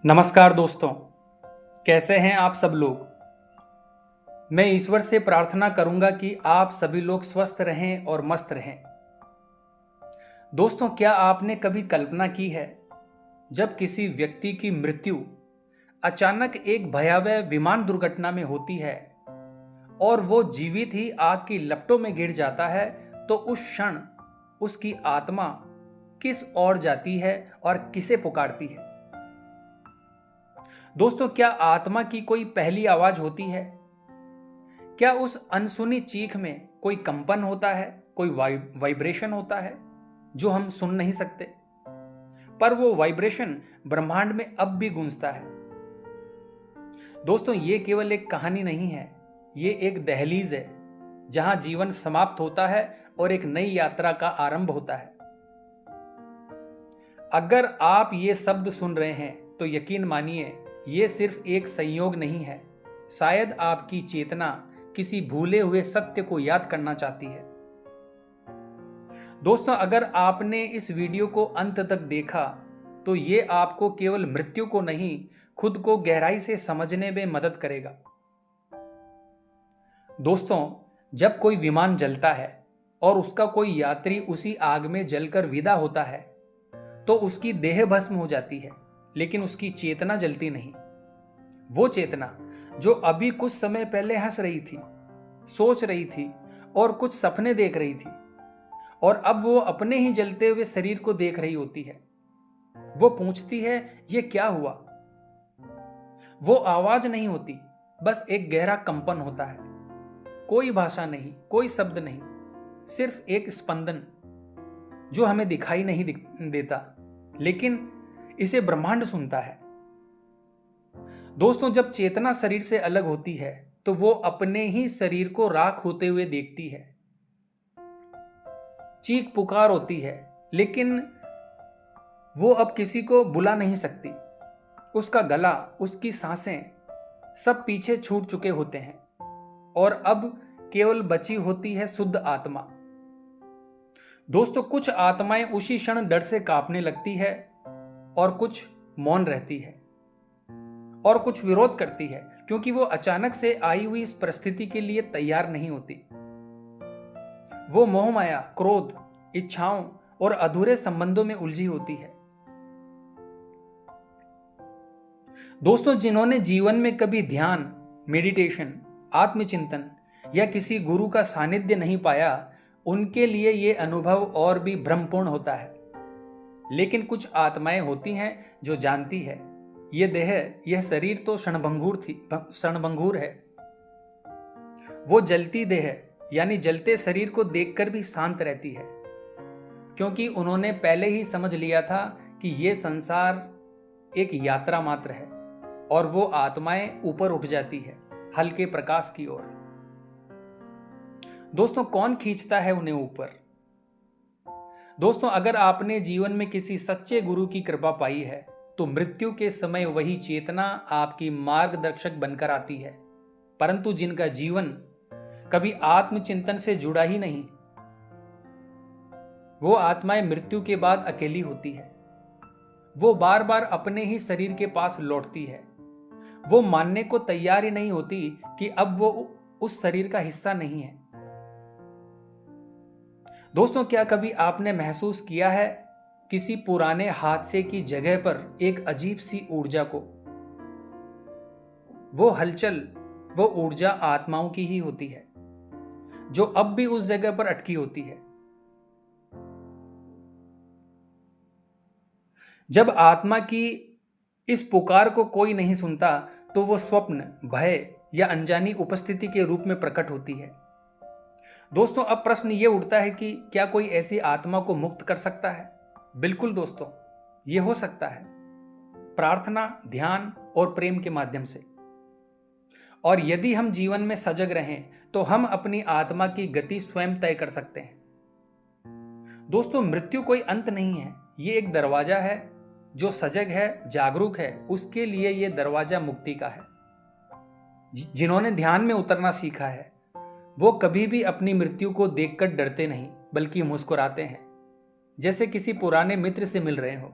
नमस्कार दोस्तों, कैसे हैं आप सब लोग। मैं ईश्वर से प्रार्थना करूंगा कि आप सभी लोग स्वस्थ रहें और मस्त रहें। दोस्तों, क्या आपने कभी कल्पना की है जब किसी व्यक्ति की मृत्यु अचानक एक भयावह विमान दुर्घटना में होती है और वो जीवित ही आग की लपटों में गिर जाता है, तो उस क्षण उसकी आत्मा किस ओर जाती है और किसे पुकारती है। दोस्तों, क्या आत्मा की कोई पहली आवाज होती है? क्या उस अनसुनी चीख में कोई कंपन होता है, कोई वाइब्रेशन होता है जो हम सुन नहीं सकते, पर वो वाइब्रेशन ब्रह्मांड में अब भी गूंजता है। दोस्तों, ये केवल एक कहानी नहीं है, ये एक दहलीज है जहां जीवन समाप्त होता है और एक नई यात्रा का आरंभ होता है। अगर आप ये शब्द सुन रहे हैं तो यकीन मानिए, ये सिर्फ एक संयोग नहीं है। शायद आपकी चेतना किसी भूले हुए सत्य को याद करना चाहती है। दोस्तों, अगर आपने इस वीडियो को अंत तक देखा तो ये आपको केवल मृत्यु को नहीं, खुद को गहराई से समझने में मदद करेगा। दोस्तों, जब कोई विमान जलता है और उसका कोई यात्री उसी आग में जलकर विदा होता है, तो उसकी देह भस्म हो जाती है, लेकिन उसकी चेतना जलती नहीं। वो चेतना जो अभी कुछ समय पहले हंस रही थी, सोच रही थी और कुछ सपने देख रही थी, और अब वो अपने ही जलते हुए शरीर को देख रही होती है। वो पूछती है, ये क्या हुआ? वो आवाज नहीं होती, बस एक गहरा कंपन होता है। कोई भाषा नहीं, कोई शब्द नहीं, सिर्फ एक स्पंदन जो हमें दिखाई नहीं देता, लेकिन इसे ब्रह्मांड सुनता है। दोस्तों, जब चेतना शरीर से अलग होती है तो वो अपने ही शरीर को राख होते हुए देखती है। चीख पुकार होती है, लेकिन वो अब किसी को बुला नहीं सकती। उसका गला, उसकी सांसें सब पीछे छूट चुके होते हैं और अब केवल बची होती है शुद्ध आत्मा। दोस्तों, कुछ आत्माएं उसी क्षण डर से कांपने लगती है और कुछ मौन रहती है और कुछ विरोध करती है, क्योंकि वो अचानक से आई हुई इस परिस्थिति के लिए तैयार नहीं होती। वो मोह माया, क्रोध, इच्छाओं और अधूरे संबंधों में उलझी होती है। दोस्तों, जिन्होंने जीवन में कभी ध्यान, मेडिटेशन, आत्मचिंतन या किसी गुरु का सानिध्य नहीं पाया, उनके लिए ये अनुभव और भी भ्रमपूर्ण होता है। लेकिन कुछ आत्माएं होती हैं जो जानती है, ये देह, यह शरीर तो क्षणभंगुर है। वो जलती देह यानी जलते शरीर को देखकर भी शांत रहती है, क्योंकि उन्होंने पहले ही समझ लिया था कि ये संसार एक यात्रा मात्र है, और वो आत्माएं ऊपर उठ जाती है, हल्के प्रकाश की ओर। दोस्तों, कौन खींचता है उन्हें ऊपर? दोस्तों, अगर आपने जीवन में किसी सच्चे गुरु की कृपा पाई है, तो मृत्यु के समय वही चेतना आपकी मार्गदर्शक बनकर आती है। परंतु जिनका जीवन कभी आत्मचिंतन से जुड़ा ही नहीं, वो आत्माएं मृत्यु के बाद अकेली होती है। वो बार बार अपने ही शरीर के पास लौटती है। वो मानने को तैयार ही नहीं होती कि अब वो उस शरीर का हिस्सा नहीं है। दोस्तों, क्या कभी आपने महसूस किया है किसी पुराने हादसे की जगह पर एक अजीब सी ऊर्जा को? वो हलचल, वो ऊर्जा आत्माओं की ही होती है, जो अब भी उस जगह पर अटकी होती है। जब आत्मा की इस पुकार को कोई नहीं सुनता, तो वो स्वप्न, भय या अनजानी उपस्थिति के रूप में प्रकट होती है। दोस्तों, अब प्रश्न ये उठता है कि क्या कोई ऐसी आत्मा को मुक्त कर सकता है? बिल्कुल दोस्तों, ये हो सकता है, प्रार्थना, ध्यान और प्रेम के माध्यम से। और यदि हम जीवन में सजग रहें तो हम अपनी आत्मा की गति स्वयं तय कर सकते हैं। दोस्तों, मृत्यु कोई अंत नहीं है, ये एक दरवाजा है। जो सजग है, जागरूक है, उसके लिए ये दरवाजा मुक्ति का है। जिन्होंने ध्यान में उतरना सीखा है, वो कभी भी अपनी मृत्यु को देखकर डरते नहीं, बल्कि मुस्कुराते हैं, जैसे किसी पुराने मित्र से मिल रहे हो।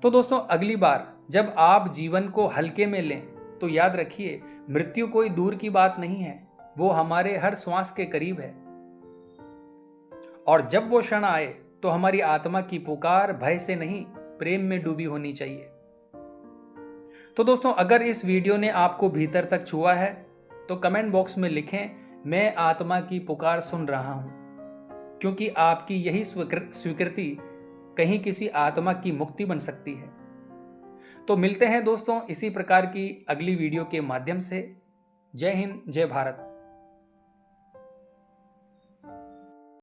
तो दोस्तों, अगली बार जब आप जीवन को हल्के में लें तो याद रखिए, मृत्यु कोई दूर की बात नहीं है, वो हमारे हर श्वास के करीब है। और जब वो क्षण आए तो हमारी आत्मा की पुकार भय से नहीं, प्रेम में डूबी होनी चाहिए। तो दोस्तों, अगर इस वीडियो ने आपको भीतर तक छुआ है तो कमेंट बॉक्स में लिखें, मैं आत्मा की पुकार सुन रहा हूं, क्योंकि आपकी यही स्वीकृति कहीं किसी आत्मा की मुक्ति बन सकती है। तो मिलते हैं दोस्तों इसी प्रकार की अगली वीडियो के माध्यम से। जय हिंद, जय भारत।